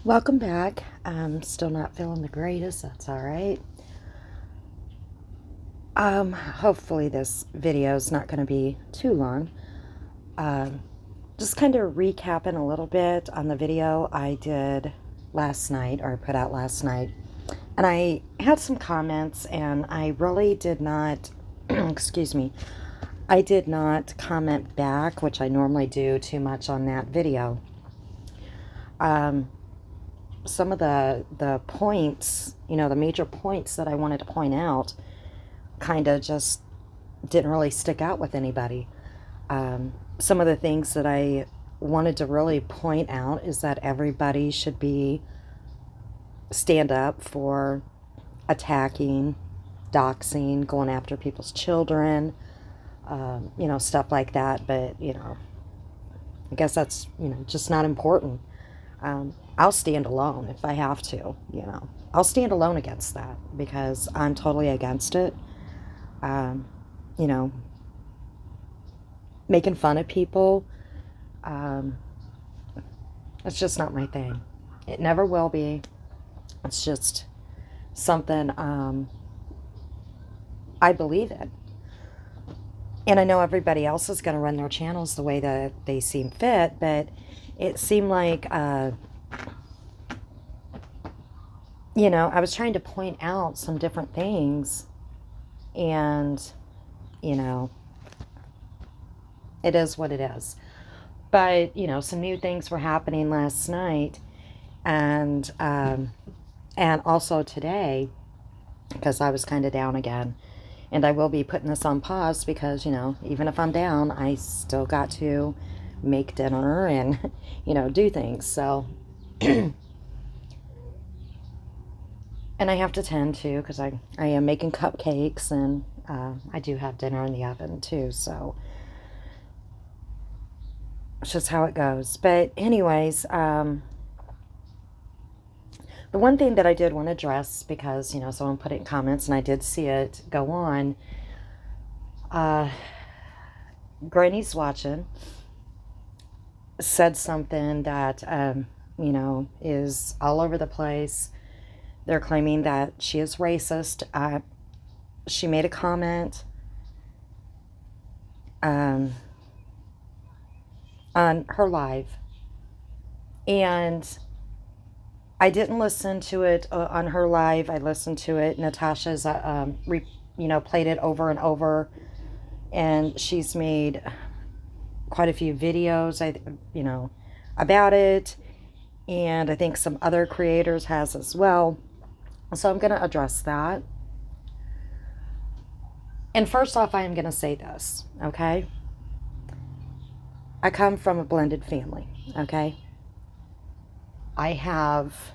Welcome back. I'm still not feeling the greatest. That's all right. Hopefully this video is not going to be too long. Just kind of recapping a little bit on the video I did last night, or put out last night. And I had some comments, and I really did not, excuse me, I did not comment back, which I normally do too much on that video. Some of the points, the major points that I wanted to point out kind of just didn't really stick out with anybody. Some of the things that I wanted to really point out is that everybody should stand up for attacking, doxing, going after people's children, stuff like that. But, I guess that's, just not important. I'll stand alone if I have to, I'll stand alone against that because I'm totally against it. Making fun of people, it's just not my thing. It never will be. It's just something I believe in. And I know everybody else is going to run their channels the way that they seem fit, but it seemed like, I was trying to point out some different things, and, it is what it is. But, some new things were happening last night, and also today, because I was kind of down again. And I will be putting this on pause because, even if I'm down, I still got to make dinner and, do things. So, and I have to tend to because I am making cupcakes, and I do have dinner in the oven too. So, it's just how it goes. But anyways, the one thing that I did want to address, because, someone put it in comments and I did see it go on, Granny's Watching said something that, is all over the place. They're claiming that she is racist. She made a comment on her live, and I didn't listen to it on her live. I listened to it. Natasha's, played it over and over, and she's made quite a few videos, about it, and I think some other creators has as well. So I'm going to address that. And first off, I am going to say this, okay? I come from a blended family, okay? I have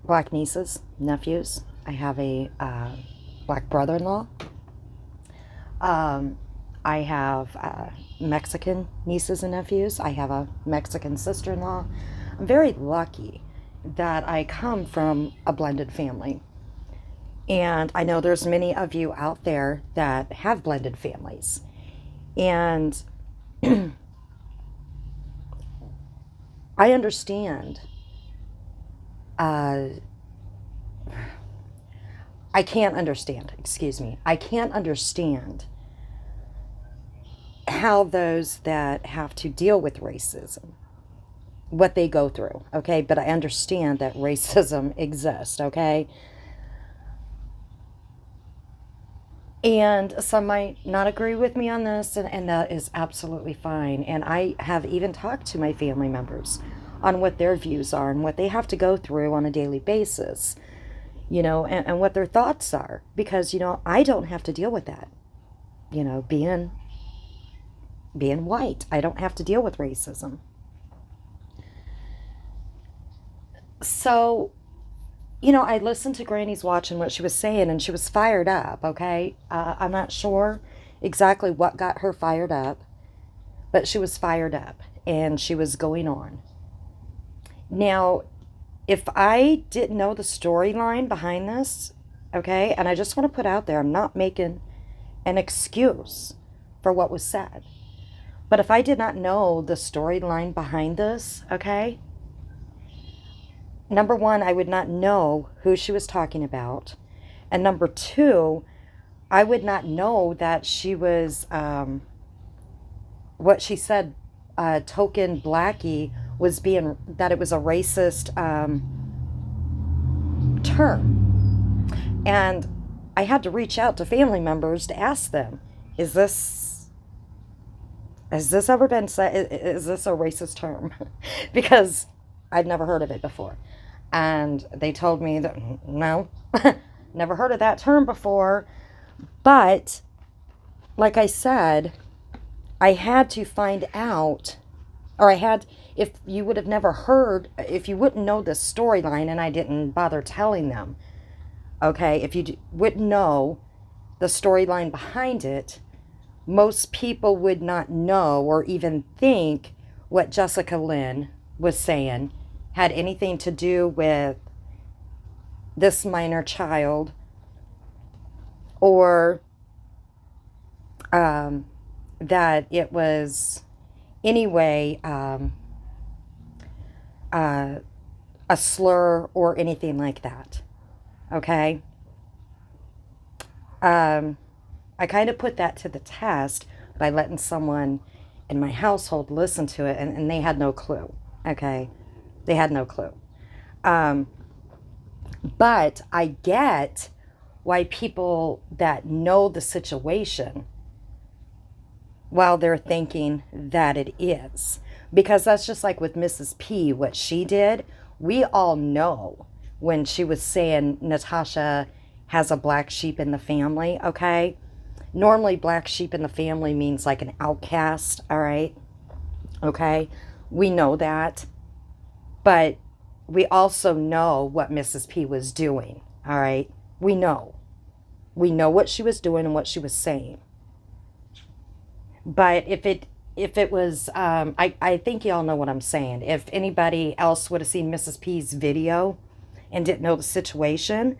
black nieces, nephews. I have a black brother-in-law. I have Mexican nieces and nephews. I have a Mexican sister-in-law. I'm very lucky that I come from a blended family. And I know there's many of you out there that have blended families. And I understand. I can't understand, excuse me. I can't understand how those that have to deal with racism, what they go through, okay? But I understand that racism exists, okay? And some might not agree with me on this, and that is absolutely fine. And I have even talked to my family members on what their views are and what they have to go through on a daily basis, and what their thoughts are. Because, I don't have to deal with that, being white. I don't have to deal with racism. So, I listened to Granny's Watching what she was saying, and she was fired up, okay? I'm not sure exactly what got her fired up, but she was fired up, and she was going on. Now, if I didn't know the storyline behind this, okay, and I just want to put out there, I'm not making an excuse for what was said. But if I did not know the storyline behind this, okay, number one, I would not know who she was talking about. And number two, I would not know that she was, what she said, token blackie was being, that it was a racist term. And I had to reach out to family members to ask them, is this, has this ever been said? Is this a racist term? Because I'd never heard of it before. And they told me that, no, never heard of that term before. But, like I said, I had to find out, or I had, if you would have never heard, if you wouldn't know the storyline, and I didn't bother telling them, okay, if you wouldn't know the storyline behind it, most people would not know or even think what Jessica Lynn was saying had anything to do with this minor child, or that it was anyway a slur or anything like that. Okay? I kind of put that to the test by letting someone in my household listen to it, and they had no clue. Okay? They had no clue. But I get why people that know the situation, while they're thinking that it is. Because that's just like with Mrs. P, what she did. We all know when she was saying Natasha has a black sheep in the family, okay? Normally, black sheep in the family means like an outcast, all right? Okay? We know that. But we also know what Mrs. P was doing, all right? We know. We know what she was doing and what she was saying. But if it was, I think y'all know what I'm saying. If anybody else would have seen Mrs. P's video and didn't know the situation,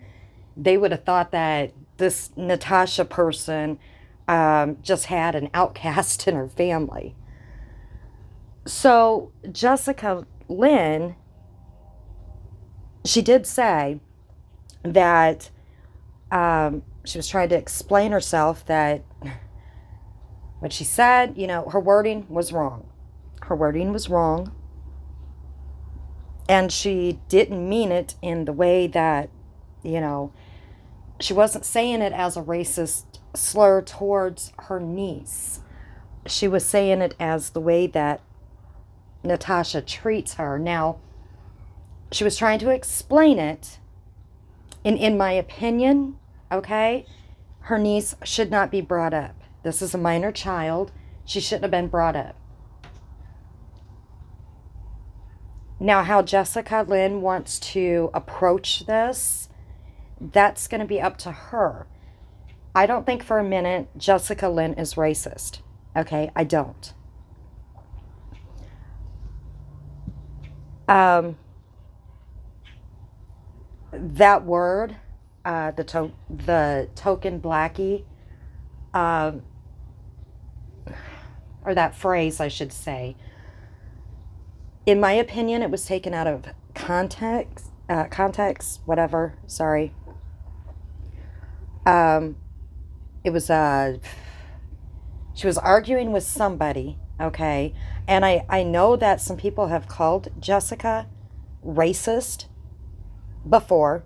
they would have thought that this Natasha person just had an outcast in her family. So Jessica Lynn, she did say that she was trying to explain herself, that what she said, her wording was wrong. Her wording was wrong. And she didn't mean it in the way that, she wasn't saying it as a racist slur towards her niece. She was saying it as the way that Natasha treats her. Now, she was trying to explain it, and in my opinion, okay, her niece should not be brought up. This is a minor child. She shouldn't have been brought up. Now, how Jessica Lynn wants to approach this, that's going to be up to her. I don't think for a minute Jessica Lynn is racist. Okay, I don't. That word, the token blackie, or that phrase, I should say, in my opinion, it was taken out of context, whatever, sorry. It was, she was arguing with somebody, okay, and I know that some people have called Jessica racist before,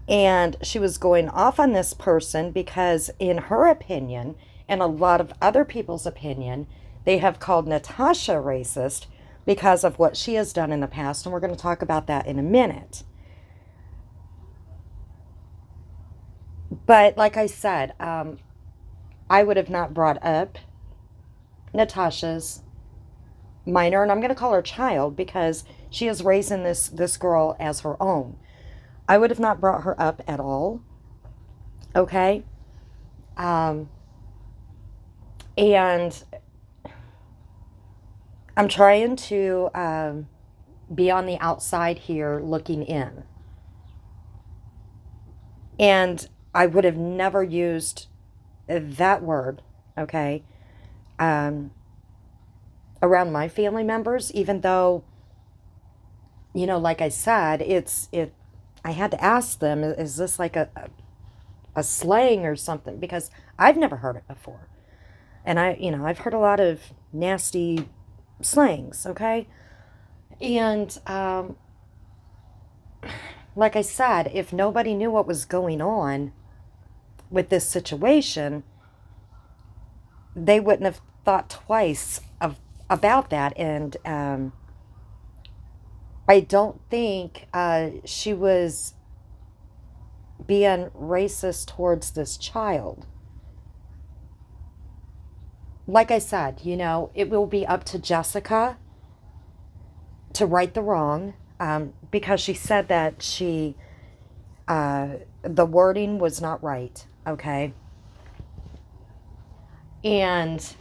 and she was going off on this person because in her opinion, and a lot of other people's opinion, they have called Natasha racist because of what she has done in the past, and we're going to talk about that in a minute. But like I said, I would have not brought up Natasha's minor, and I'm going to call her child because she is raising this girl as her own. I would have not brought her up at all. Okay? And I'm trying to be on the outside here looking in. And I would have never used that word, okay, um, around my family members, even though, like I said, I had to ask them, is this like a slang or something? Because I've never heard it before. And I've heard a lot of nasty slangs, okay? And like I said, if nobody knew what was going on with this situation, they wouldn't have thought twice about that. And I don't think she was being racist towards this child. Like I said, it will be up to Jessica to right the wrong, because she said that the wording was not right, okay? And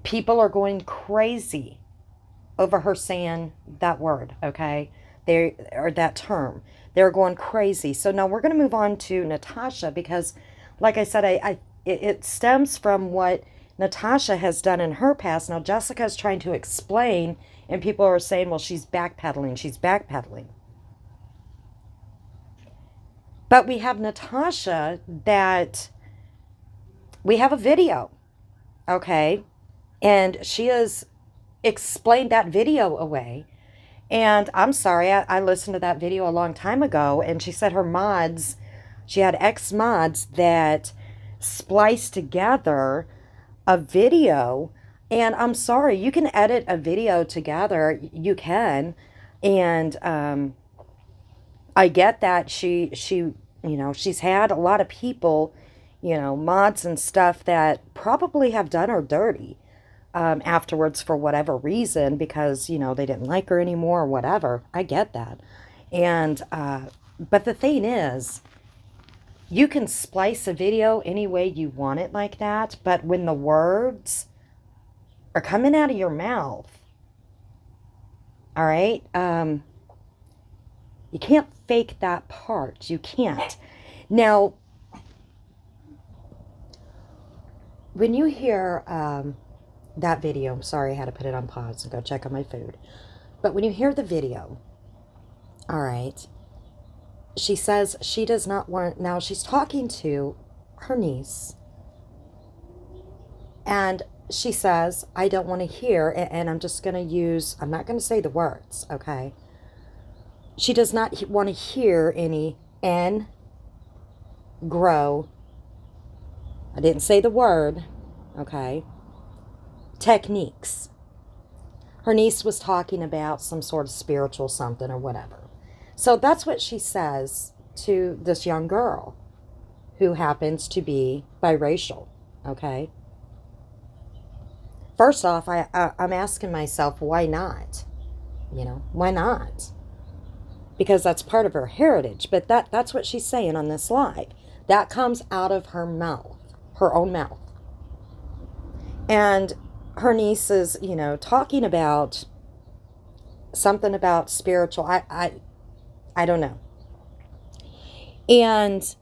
people are going crazy over her saying that word, okay? Or that term. They're going crazy. So now we're going to move on to Natasha, because, like I said, it stems from what Natasha has done in her past. Now Jessica is trying to explain, and people are saying, well, she's backpedaling. She's backpedaling. But we have Natasha that we have a video, okay? And she has explained that video away. And I'm sorry, I listened to that video a long time ago, and she said she had ex-mods that spliced together a video. And I'm sorry, you can edit a video together, you can. And I get that she's had a lot of people, mods and stuff that probably have done her dirty afterwards for whatever reason, because, they didn't like her anymore or whatever. I get that. And, but the thing is, you can splice a video any way you want it like that, but when the words are coming out of your mouth, all right, you can't fake that part. You can't. Now, when you hear that video, I'm sorry, I had to put it on pause and go check on my food. But when you hear the video, all right, she says she does not want, now she's talking to her niece, and she says, I don't want to hear, and I'm not going to say the words, okay? She does not want to hear any grow. I didn't say the word, okay? Techniques. Her niece was talking about some sort of spiritual something or whatever. So that's what she says to this young girl who happens to be biracial, okay? First off, I'm asking myself, why not? Why not? Because that's part of her heritage. But that's what she's saying on this live. That comes out of her mouth, her own mouth. And her niece is, talking about something about spiritual. I don't know. And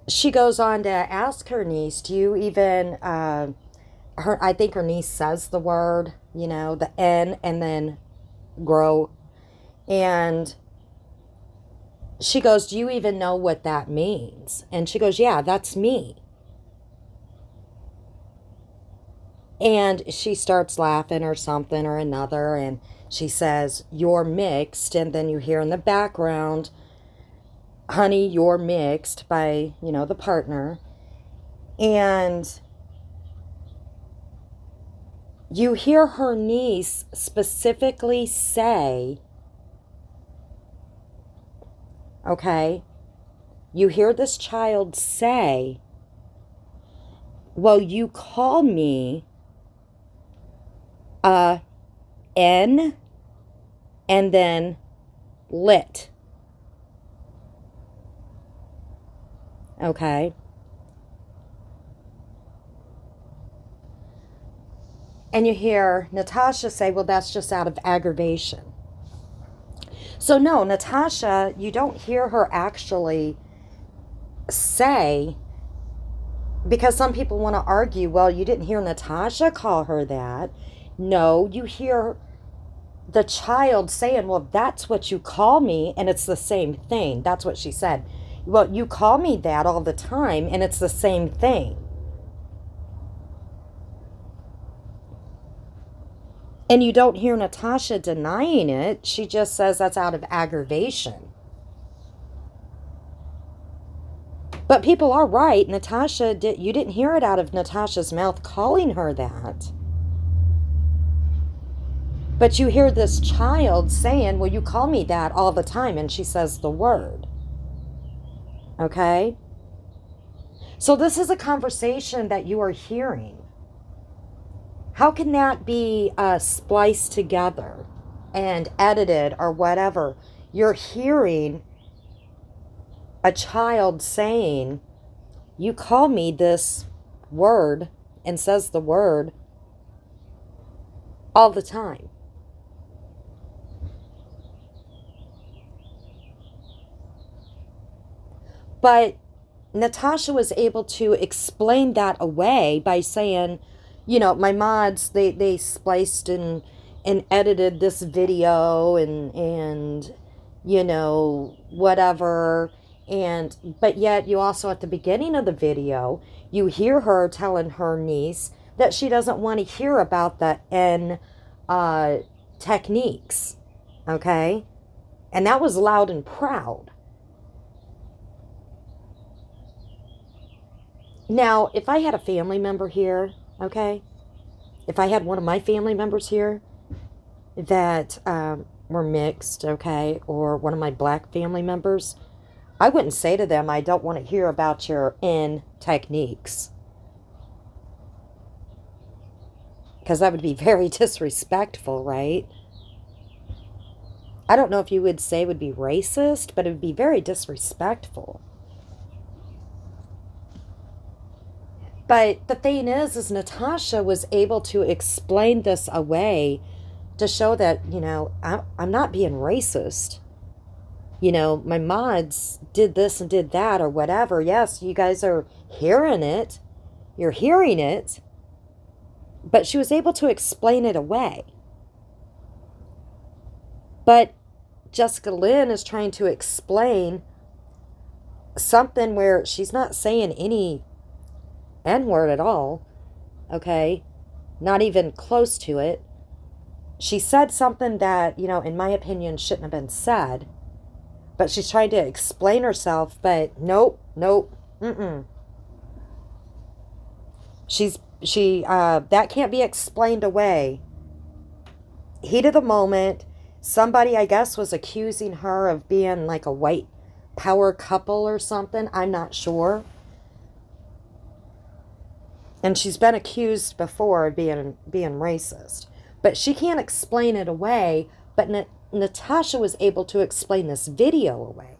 she goes on to ask her niece, do you even, I think her niece says the word, the N and then grow. And she goes, do you even know what that means? And she goes, yeah, that's me. And she starts laughing or something or another, and she says, you're mixed. And then you hear in the background, honey, you're mixed, by, the partner. And you hear her niece specifically say, okay, you hear this child say, well, you call me N and then lit. Okay. And you hear Natasha say, well, that's just out of aggravation. So no, Natasha, you don't hear her actually say, because some people want to argue, well, you didn't hear Natasha call her that. No, you hear the child saying, well, that's what you call me, and it's the same thing. That's what she said. Well, you call me that all the time, and it's the same thing. And you don't hear Natasha denying it. She just says that's out of aggravation. But people are right. You didn't hear it out of Natasha's mouth calling her that. But you hear this child saying, well, you call me that all the time. And she says the word. Okay? So this is a conversation that you are hearing. How can that be spliced together and edited or whatever? You're hearing a child saying, you call me this word, and says the word all the time. But Natasha was able to explain that away by saying, my mods, they spliced and edited this video and whatever. But yet you also, at the beginning of the video, you hear her telling her niece that she doesn't want to hear about the N techniques. Okay? And that was loud and proud. Now, if I had a family member here, okay, if I had one of my family members here that were mixed, okay, or one of my black family members, I wouldn't say to them, I don't want to hear about your N techniques. Because that would be very disrespectful, right? I don't know if you would say it would be racist, but it would be very disrespectful. But the thing is Natasha was able to explain this away to show that, I'm not being racist. My mods did this and did that or whatever. Yes, you guys are hearing it. You're hearing it. But she was able to explain it away. But Jessica Lynn is trying to explain something where she's not saying any N-word at all, okay? Not even close to it. She said something that, in my opinion, shouldn't have been said. But she's trying to explain herself, but nope. That can't be explained away. Heat of the moment, somebody, I guess, was accusing her of being like a white power couple or something. I'm not sure. And she's been accused before of being racist. But she can't explain it away. But Natasha was able to explain this video away.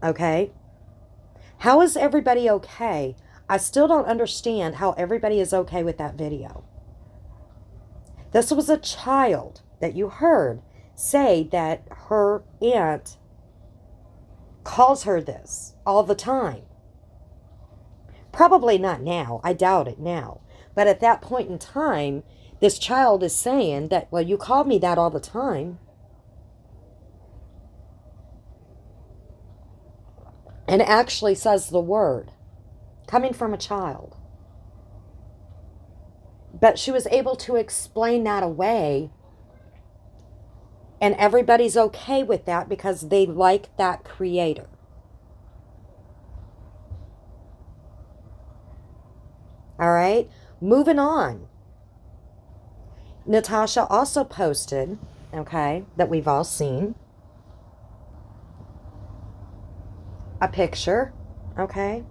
Okay? How is everybody okay? I still don't understand how everybody is okay with that video. This was a child that you heard say that her aunt calls her this all the time. Probably not now. I doubt it now. But at that point in time, this child is saying that, well, you called me that all the time. And actually says the word, coming from a child. But she was able to explain that away. And everybody's okay with that because they like that creator. All right, moving on. Natasha also posted, okay, that we've all seen, a picture, okay,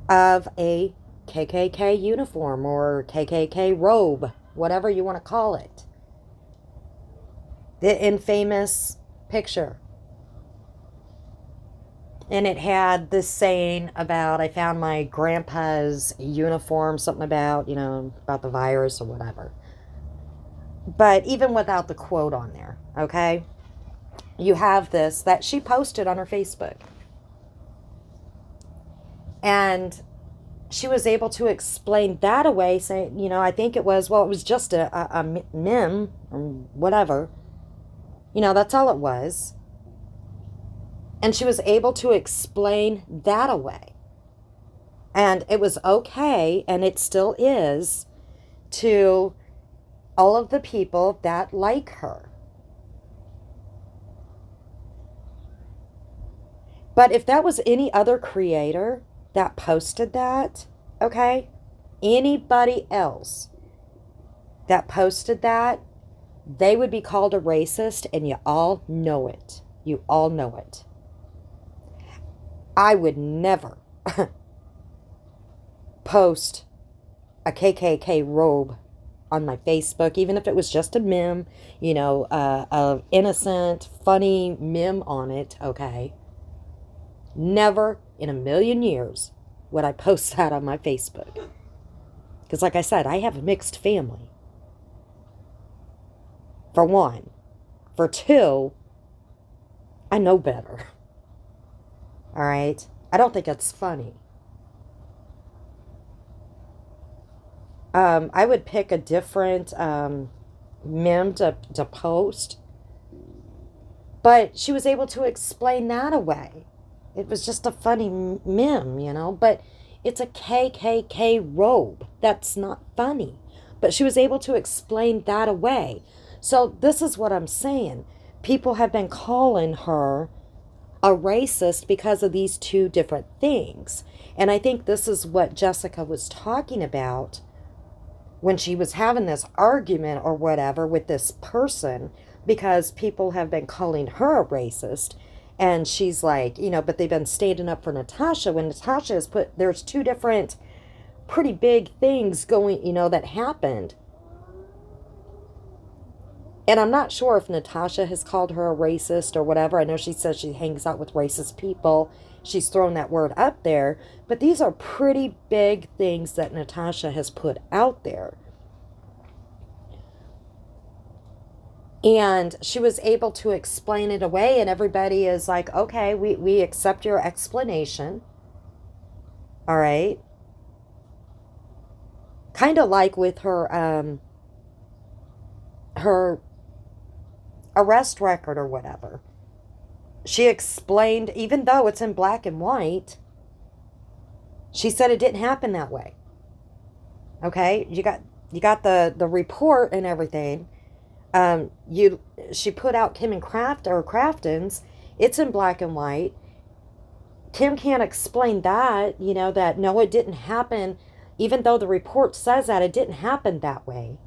of a KKK uniform or KKK robe, whatever you want to call it. The infamous picture. And it had this saying about, I found my grandpa's uniform, something about, about the virus or whatever. But even without the quote on there, okay, you have this that she posted on her Facebook. And she was able to explain that away, saying, I think it was, well, it was just a meme or whatever. That's all it was. And she was able to explain that away. And it was okay, and it still is, to all of the people that like her. But if that was any other creator that posted that, okay, anybody else that posted that, they would be called a racist, and you all know it. You all know it. I would never post a KKK robe on my Facebook, even if it was just a meme, a innocent, funny meme on it, okay? Never in a million years would I post that on my Facebook. Because like I said, I have a mixed family. For one. For two, I know better. All right? I don't think it's funny. I would pick a different meme to post. But she was able to explain that away. It was just a funny meme, but it's a KKK robe. That's not funny. But she was able to explain that away. So this is what I'm saying. People have been calling her a racist because of these two different things. And I think this is what Jessica was talking about when she was having this argument or whatever with this person, because people have been calling her a racist. And she's like, but they've been standing up for Natasha, when Natasha has there's two different pretty big things going, that happened. And I'm not sure if Natasha has called her a racist or whatever. I know she says she hangs out with racist people. She's thrown that word up there. But these are pretty big things that Natasha has put out there. And she was able to explain it away, and everybody is like, okay, we accept your explanation. All right. Kind of like with her arrest record or whatever. She explained, even though it's in black and white, she said it didn't happen that way. Okay? You got the report and everything. She put out Kim and Crafton's. It's in black and white. Kim can't explain that, that no, it didn't happen, even though the report says that it didn't happen that way.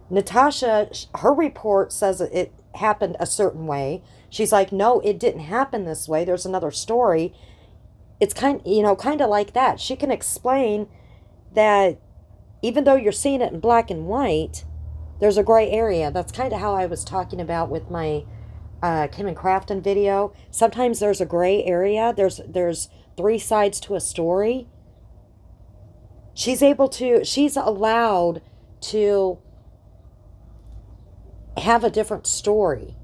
Natasha, her report says it happened a certain way. She's like, no, it didn't happen this way. There's another story. It's kind of like that. She can explain that even though you're seeing it in black and white, there's a gray area. That's kind of how I was talking about with my Kim and Crafton video. Sometimes there's a gray area. There's three sides to a story. She's allowed to have a different story,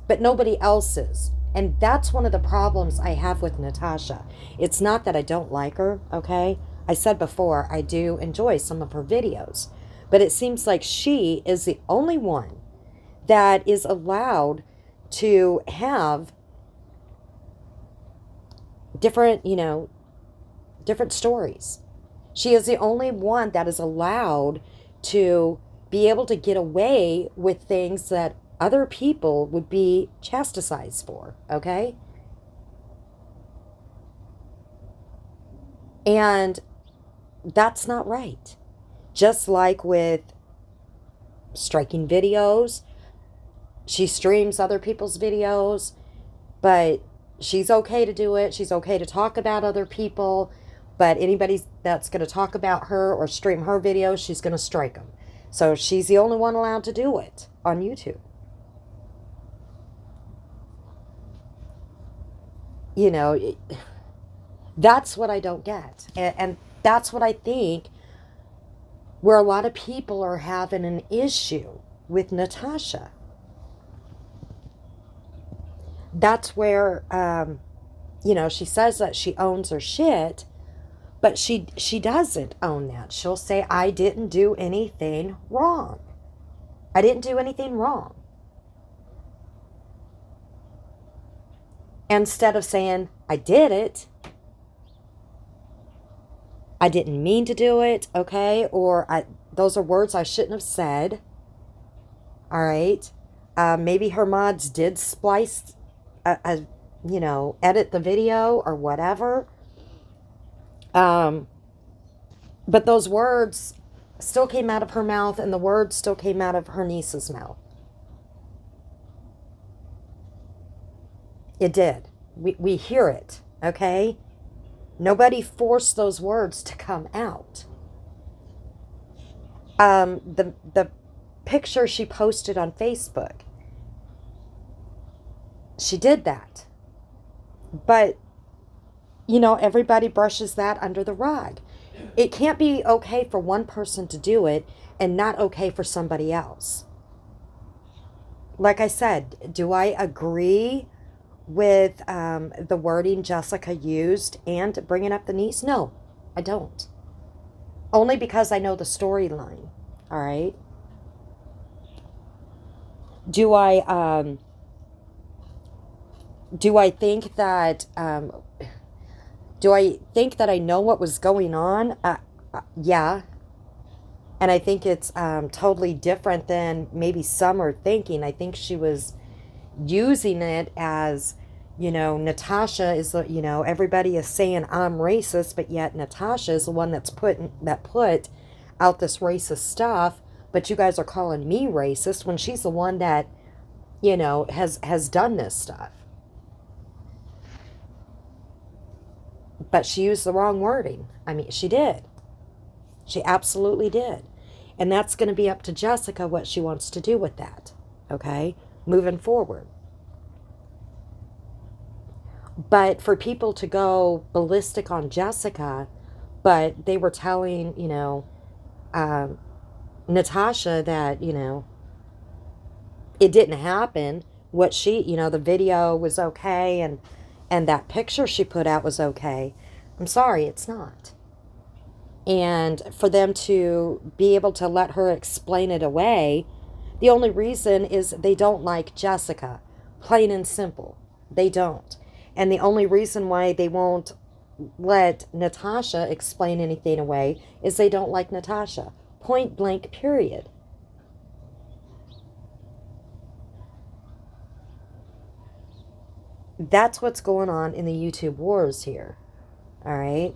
but nobody else is. And that's one of the problems I have with Natasha. It's not that I don't like her, okay? I said before, I do enjoy some of her videos. But it seems like she is the only one that is allowed to have different, different stories. She is the only one that is allowed to be able to get away with things that other people would be chastised for, okay? And that's not right. Just like with striking videos, she streams other people's videos, but she's okay to do it. She's okay to talk about other people, but anybody that's going to talk about her or stream her videos, she's going to strike them. So she's the only one allowed to do it on YouTube. That's what I don't get. And that's what I think where a lot of people are having an issue with Natasha. That's where, you know, she says that she owns her shit, but she doesn't own that. She'll say, I didn't do anything wrong. I didn't do anything wrong. Instead of saying, I did it, I didn't mean to do it, okay? Or those are words I shouldn't have said, all right? Maybe her mods did splice, you know, edit the video or whatever. But those words still came out of her mouth, and the words still came out of her niece's mouth. It did. We hear it, okay? Nobody forced those words to come out. The picture she posted on Facebook, she did that. But, you know, everybody brushes that under the rug. It can't be okay for one person to do it and not okay for somebody else. Like I said, do I agree with the wording Jessica used and bringing up the niece? No, I don't. Only because I know the storyline, all right? Do I think that I know what was going on? Yeah. And I think it's totally different than maybe some are thinking. I think she was using it as, you know, Natasha is, you know, everybody is saying I'm racist, but yet Natasha is the one that put out this racist stuff, but you guys are calling me racist when she's the one that, you know, has done this stuff. But she used the wrong wording. I mean, she did. She absolutely did. And that's going to be up to Jessica what she wants to do with that. Okay? Moving forward. But for people to go ballistic on Jessica, but they were telling, you know, Natasha that, you know, it didn't happen. What she, you know, the video was okay and that picture she put out was okay. I'm sorry, it's not. And for them to be able to let her explain it away, the only reason is they don't like Jessica. Plain and simple. They don't. And the only reason why they won't let Natasha explain anything away is they don't like Natasha. Point blank, period. That's what's going on in the YouTube wars here. All right?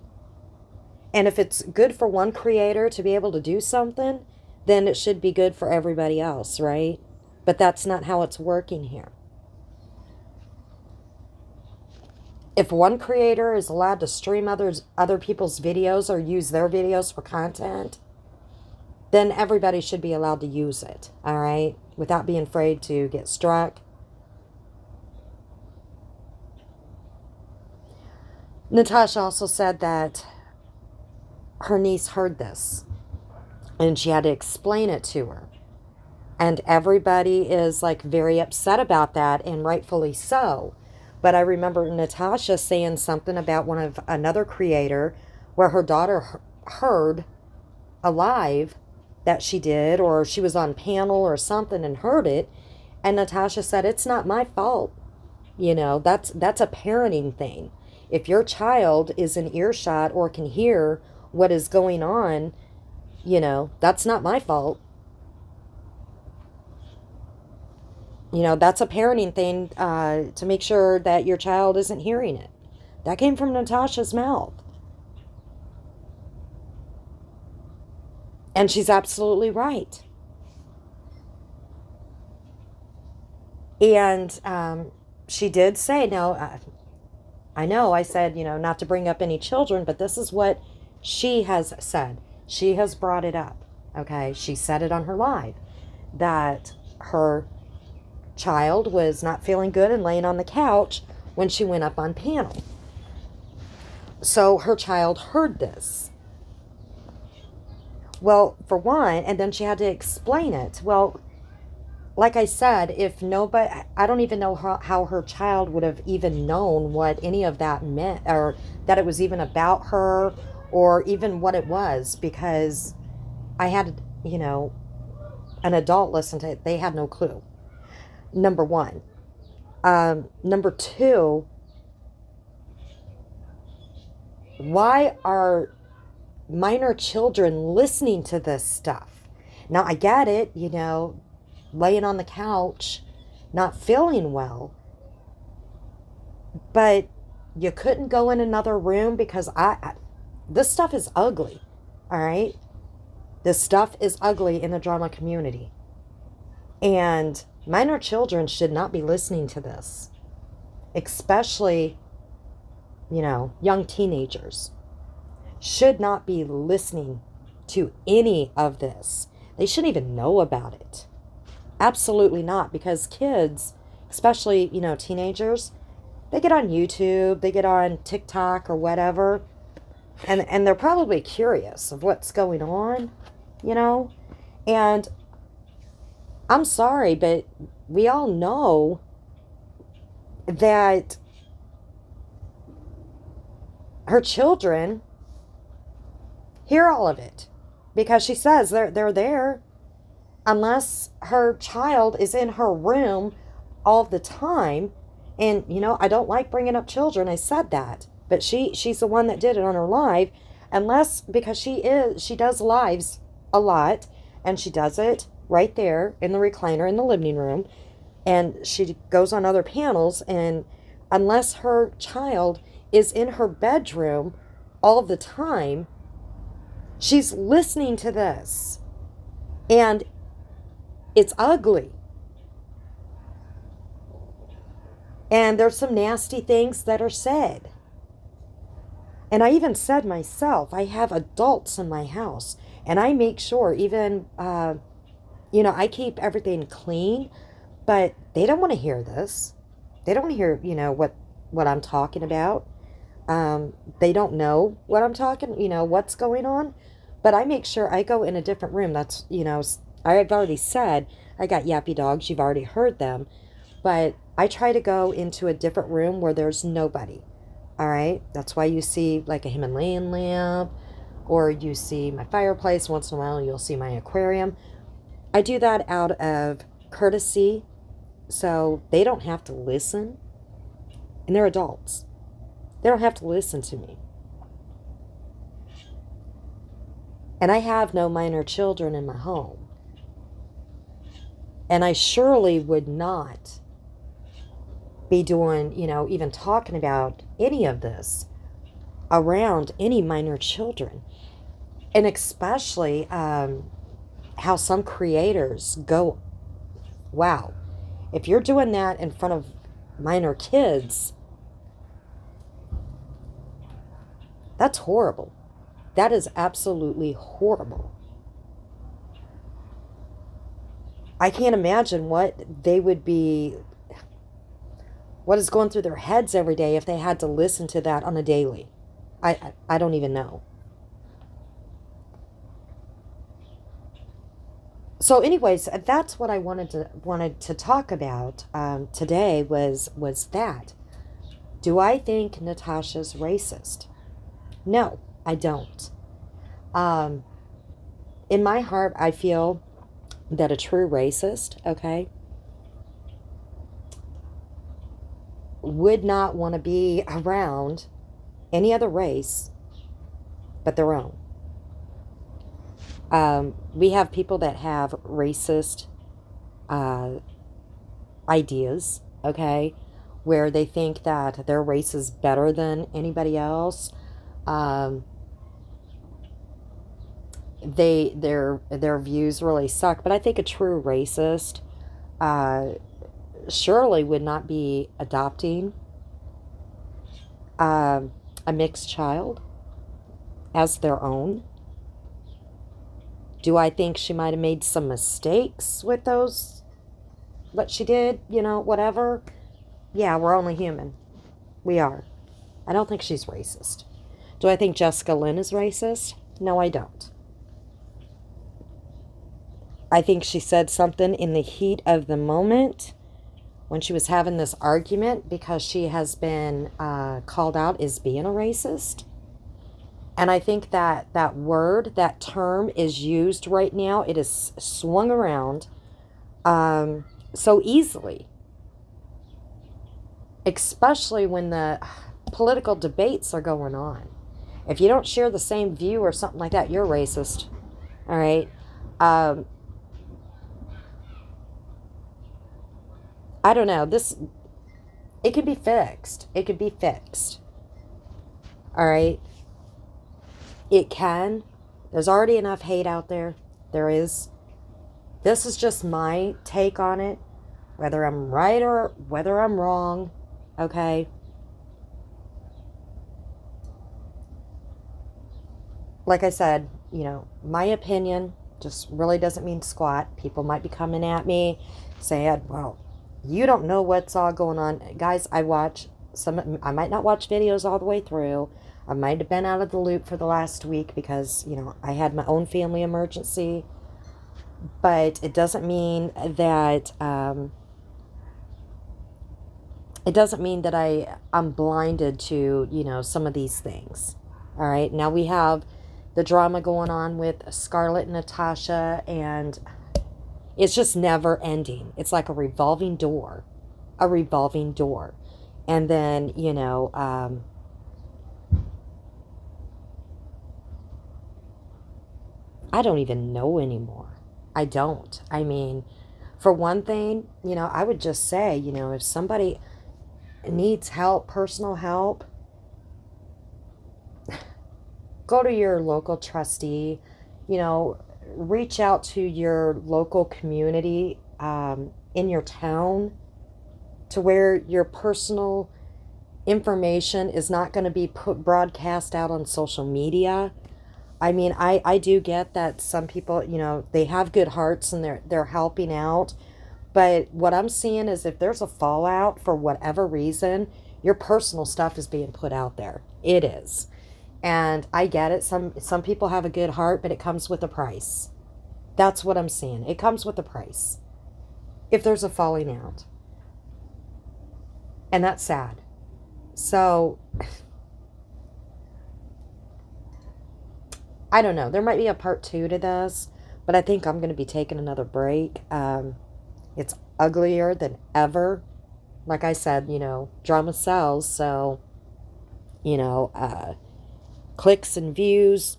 And if it's good for one creator to be able to do something, then it should be good for everybody else, right? But that's not how it's working here. If one creator is allowed to stream other people's videos or use their videos for content, then everybody should be allowed to use it, all right? Without being afraid to get struck. Natasha also said that her niece heard this and she had to explain it to her. And everybody is like very upset about that, and rightfully so. But I remember Natasha saying something about another creator where her daughter heard a live that she did, or she was on panel or something and heard it. And Natasha said, it's not my fault. You know, that's a parenting thing. If your child is in earshot or can hear what is going on, you know, that's not my fault. You know, that's a parenting thing to make sure that your child isn't hearing it. That came from Natasha's mouth. And she's absolutely right. And she did say, no, I know I said, you know, not to bring up any children, but this is what she has said. She has brought it up, okay? She said it on her live, that her child was not feeling good and laying on the couch when she went up on panel. So her child heard this. Well, for one, and then she had to explain it. Well, like I said, if nobody, I don't even know how her child would have even known what any of that meant, or that it was even about her, or even what it was, because I had, an adult listen to it. They had no clue. Number one. Number two, why are minor children listening to this stuff? Now, I get it, laying on the couch, not feeling well, but you couldn't go in another room because this stuff is ugly, all right? This stuff is ugly in the drama community. And minor children should not be listening to this, especially, young teenagers should not be listening to any of this. They shouldn't even know about it. Absolutely not, because kids, especially, teenagers, they get on YouTube, they get on TikTok or whatever, and they're probably curious of what's going on, And I'm sorry, but we all know that her children hear all of it, because she says they're there, unless her child is in her room all the time. And I don't like bringing up children, I said that, but she's the one that did it on her live. Unless, because she does lives a lot, and she does it right there in the recliner in the living room, and she goes on other panels, and unless her child is in her bedroom all the time, she's listening to this, and it's ugly. And there's some nasty things that are said. And I even said myself, I have adults in my house, and I make sure even, I keep everything clean, but they don't want to hear this. They don't want to hear, what I'm talking about. They don't know what I'm talking, what's going on. But I make sure I go in a different room. That's, I've already said I got yappy dogs. You've already heard them. But I try to go into a different room where there's nobody. All right? That's why you see like a Himalayan lamp, or you see my fireplace. Once in a while, you'll see my aquarium. I do that out of courtesy, so they don't have to listen. And they're adults. They don't have to listen to me. And I have no minor children in my home. And I surely would not be doing, even talking about any of this around any minor children. And especially how some creators go, wow, if you're doing that in front of minor kids, that's horrible. That is absolutely horrible. I can't imagine what is going through their heads every day if they had to listen to that on a daily. I don't even know. So anyways, that's what I wanted to talk about today was that. Do I think Natasha's racist? No, I don't. In my heart, I feel that a true racist, okay, would not want to be around any other race but their own. We have people that have racist ideas, okay, where they think that their race is better than anybody else. Their views really suck. But I think a true racist surely would not be adopting a mixed child as their own. Do I think she might have made some mistakes with those, what she did, whatever? Yeah, we're only human. We are. I don't think she's racist. Do I think Jessica Lynn is racist? No, I don't. I think she said something in the heat of the moment when she was having this argument because she has been called out as being a racist. And I think that that word, that term is used right now. It is swung around so easily, especially when the political debates are going on. If you don't share the same view or something like that, you're racist. All right. Um, I don't know. It could be fixed. It could be fixed. All right. It can. There's already enough hate out there. There is. This is just my take on it, whether I'm right or whether I'm wrong. Okay. Like I said, my opinion just really doesn't mean squat. People might be coming at me saying, well, you don't know what's all going on. Guys, I might not watch videos all the way through. I might have been out of the loop for the last week because, I had my own family emergency. But it doesn't mean that, I'm blinded to, some of these things. All right. Now we have the drama going on with Scarlett and Natasha, and it's just never ending. It's like a revolving door. A revolving door. And then, I don't even know anymore. I don't. I mean, for one thing, I would just say, if somebody needs help, personal help, go to your local trustee, reach out to your local community in your town to where your personal information is not going to be broadcast out on social media. I mean, I do get that some people, they have good hearts and they're helping out. But what I'm seeing is if there's a fallout for whatever reason, your personal stuff is being put out there. It is. And I get it. Some people have a good heart, but it comes with a price. That's what I'm seeing. It comes with a price. If there's a falling out. And that's sad. So I don't know. There might be a part 2 to this, but I think I'm going to be taking another break. It's uglier than ever. Like I said, drama sells. So, clicks and views,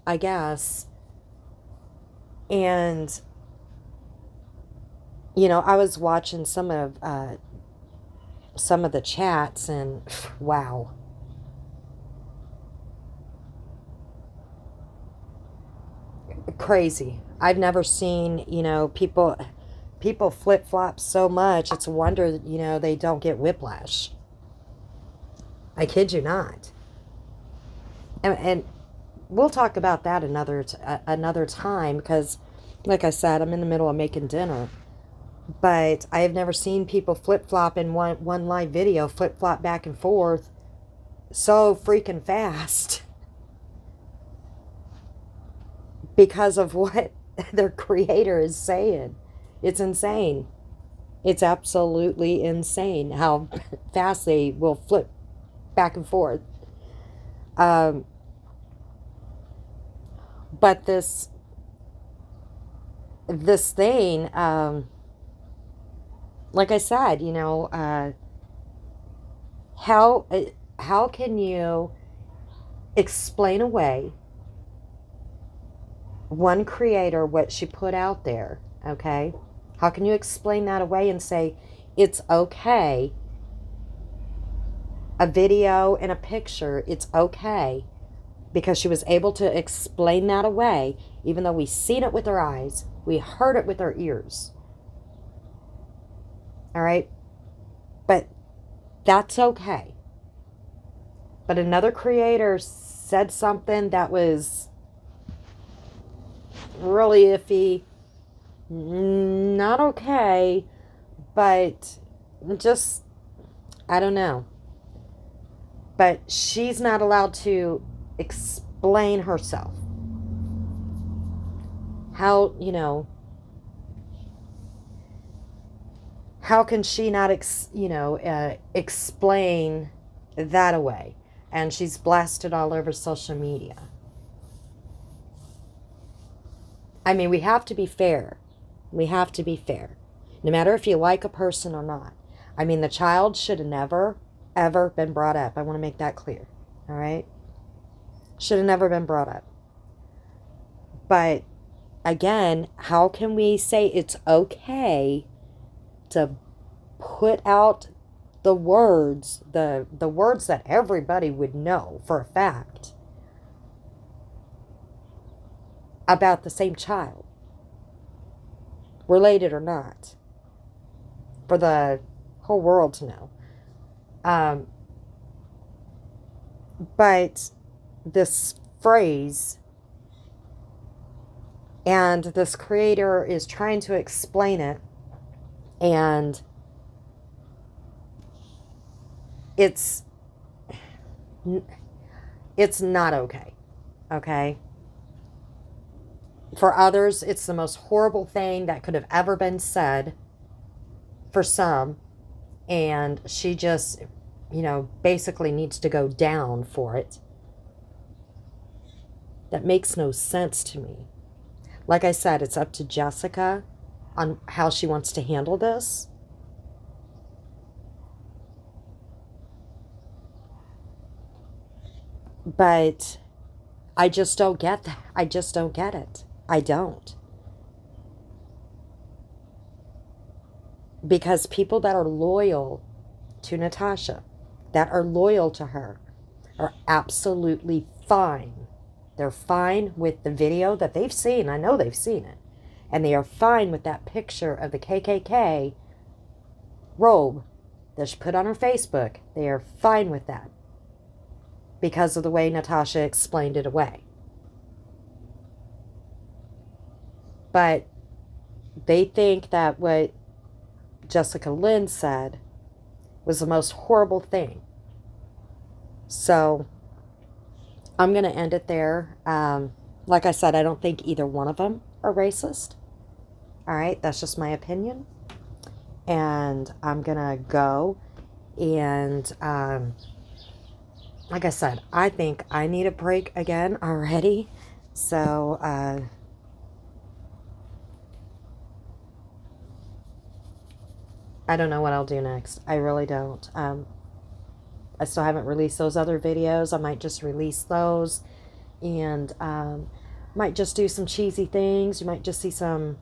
I guess. And, I was watching some of the chats, and wow. Crazy. I've never seen, people flip-flop so much. It's a wonder, they don't get whiplash. I kid you not. And we'll talk about that another time because, like I said, I'm in the middle of making dinner. But I have never seen people flip-flop in one live video, flip-flop back and forth so freaking fast because of what their creator is saying. It's insane. It's absolutely insane how fast they will flip back and forth. But this thing, like I said, how can you explain away one creator what she put out there? Okay, how can you explain that away and say it's okay? A video and a picture, it's okay because she was able to explain that away, even though we seen it with our eyes, we heard it with our ears. All right, but that's okay. But another creator said something that was really iffy, not okay, but just, I don't know. But she's not allowed to explain herself. How, how can she not, explain that away? And she's blasted all over social media. I mean, we have to be fair. We have to be fair. No matter if you like a person or not. I mean, the child should have never, ever been brought up. I want to make that clear. All right? Should have never been brought up. But again, how can we say it's okay to put out the words, the words that everybody would know for a fact about the same child, related or not, for the whole world to know? But this phrase, and this creator is trying to explain it, and it's not okay. Okay? For others, it's the most horrible thing that could have ever been said for some, and she just, basically needs to go down for it. That makes no sense to me. Like I said, it's up to Jessica on how she wants to handle this. But I just don't get that. I just don't get it. I don't. Because people that are loyal to Natasha, that are loyal to her, are absolutely fine. They're fine with the video that they've seen. I know they've seen it. And they are fine with that picture of the KKK robe that she put on her Facebook. They are fine with that, because of the way Natasha explained it away. But they think that what Jessica Lynn said was the most horrible thing. So I'm going to end it there. Like I said, I don't think either one of them are racist. All right, that's just my opinion. And I'm going to go. And like I said, I think I need a break again already. So I don't know what I'll do next. I really don't. I still haven't released those other videos. I might just release those, and might just do some cheesy things. You might just see some,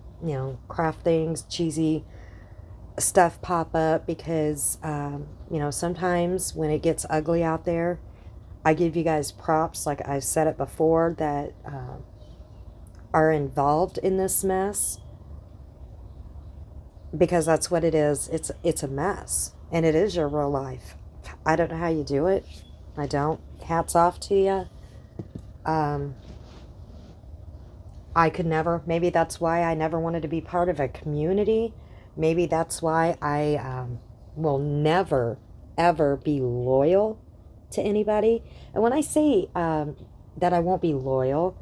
craft things, cheesy stuff pop up, because, sometimes when it gets ugly out there, I give you guys props, like I've said it before, that are involved in this mess, because that's what it is. It's a mess, and it is your real life. I don't know how you do it. I don't. Hats off to you. I could never. Maybe that's why I never wanted to be part of a community. Maybe that's why I will never, ever be loyal to anybody. And when I say that I won't be loyal,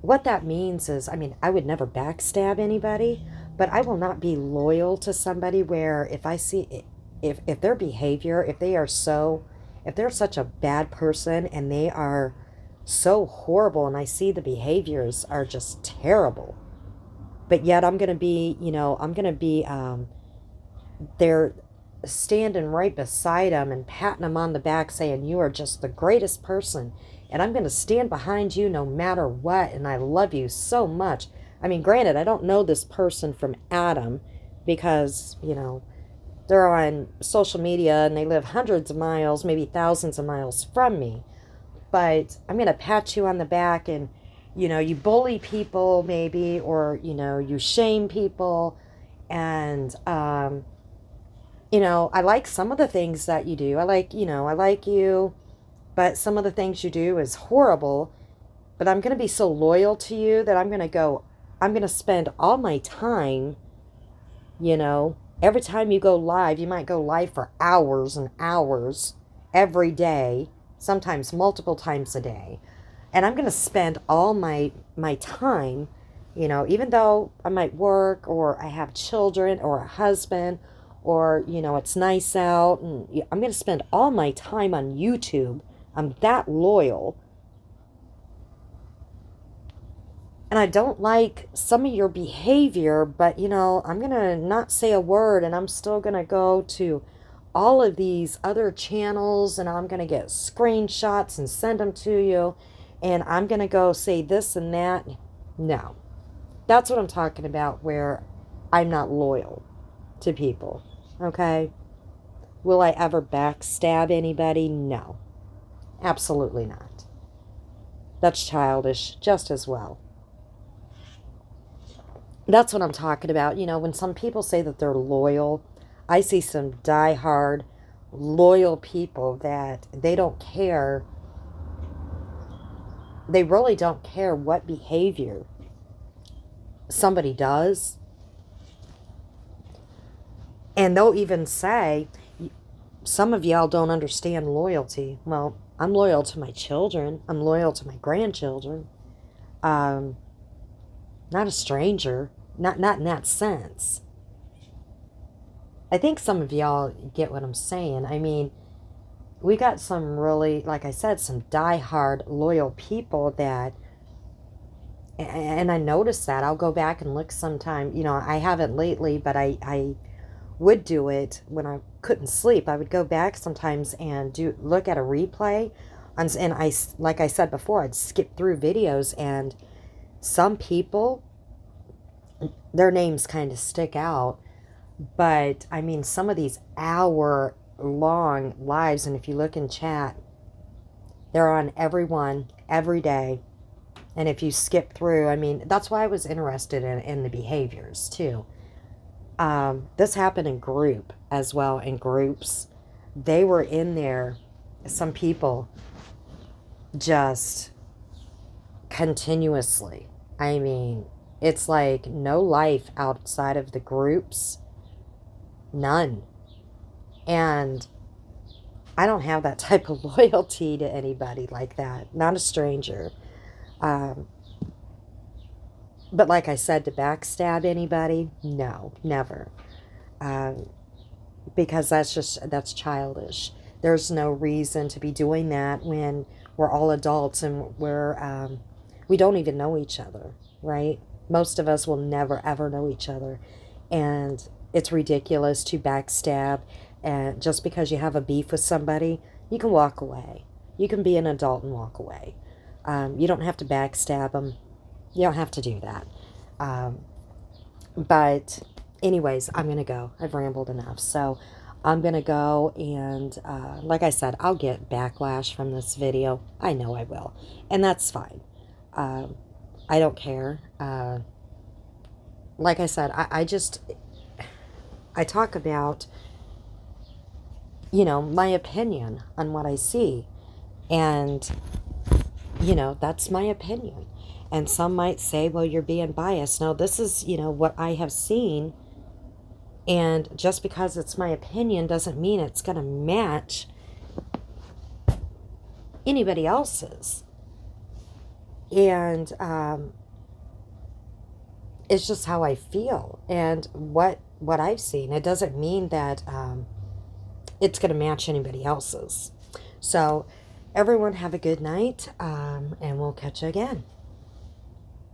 what that means is, I would never backstab anybody, but I will not be loyal to somebody where if I see, if their behavior, if they're such a bad person and they are so horrible, and I see the behaviors are just terrible, but yet I'm going to be, there standing right beside them and patting them on the back saying, you are just the greatest person, and I'm going to stand behind you no matter what, and I love you so much. Granted, I don't know this person from Adam, because, they're on social media and they live hundreds of miles, maybe thousands of miles from me. But I'm going to pat you on the back, and, you bully people maybe, or, you shame people. And, I like some of the things that you do. I like you, but some of the things you do is horrible. But I'm going to be so loyal to you that I'm going to spend all my time, every time you go live, you might go live for hours and hours every day, sometimes multiple times a day. And I'm going to spend all my time You know, even though I might work or I have children or a husband or, you know, it's nice out and I'm going to spend all my time on YouTube. I'm that loyal. And I don't like some of your behavior, but, you know, I'm going to not say a word and I'm still going to go to all of these other channels and I'm going to get screenshots and send them to you. And I'm going to go say this and that. No. That's what I'm talking about, where I'm not loyal to people. Okay? Will I ever backstab anybody? No. Absolutely not. That's childish just as well. That's what I'm talking about. You know, when some people say that they're loyal, I see some die-hard, loyal people that they don't care. They really don't care what behavior somebody does. And they'll even say, some of y'all don't understand loyalty. Well, I'm loyal to my children. I'm loyal to my grandchildren. Um, Not a stranger. Not in that sense. I think some of y'all get what I'm saying. I mean, we got some really, like I said, some die-hard loyal people that, and I noticed that. I'll go back and look sometime. You know, I haven't lately, but I would do it when I couldn't sleep. I would go back sometimes and look at a replay. And I, like I said before, I'd skip through videos, and some people, their names kind of stick out. But I mean, some of these hour-long lives, and if you look in chat, they're on every one, every day. And if you skip through, I mean, that's why I was interested in the behaviors too. This happened in group as well, in groups. They were in there, some people, just continuously. I mean, it's like no life outside of the groups. None. And I don't have that type of loyalty to anybody like that. Not a stranger. Um, but like I said, to backstab anybody, no, never. Um, because that's childish. There's no reason to be doing that when we're all adults and we don't even know each other, right? Most of us will never ever know each other, and it's ridiculous to backstab. And just because you have a beef with somebody, you can walk away. You can be an adult and walk away. You don't have to backstab them. You don't have to do that. Um, but anyways, I'm going to go. I've rambled enough. So I'm going to go and, like I said, I'll get backlash from this video. I know I will. And that's fine. I don't care. Like I said, I talk about, you know, my opinion on what I see. And, you know, that's my opinion. And some might say, well, you're being biased. No, this is, you know, what I have seen. And just because it's my opinion doesn't mean it's going to match anybody else's. And it's just how I feel and what I've seen. It doesn't mean that it's going to match anybody else's. So everyone have a good night, and we'll catch you again.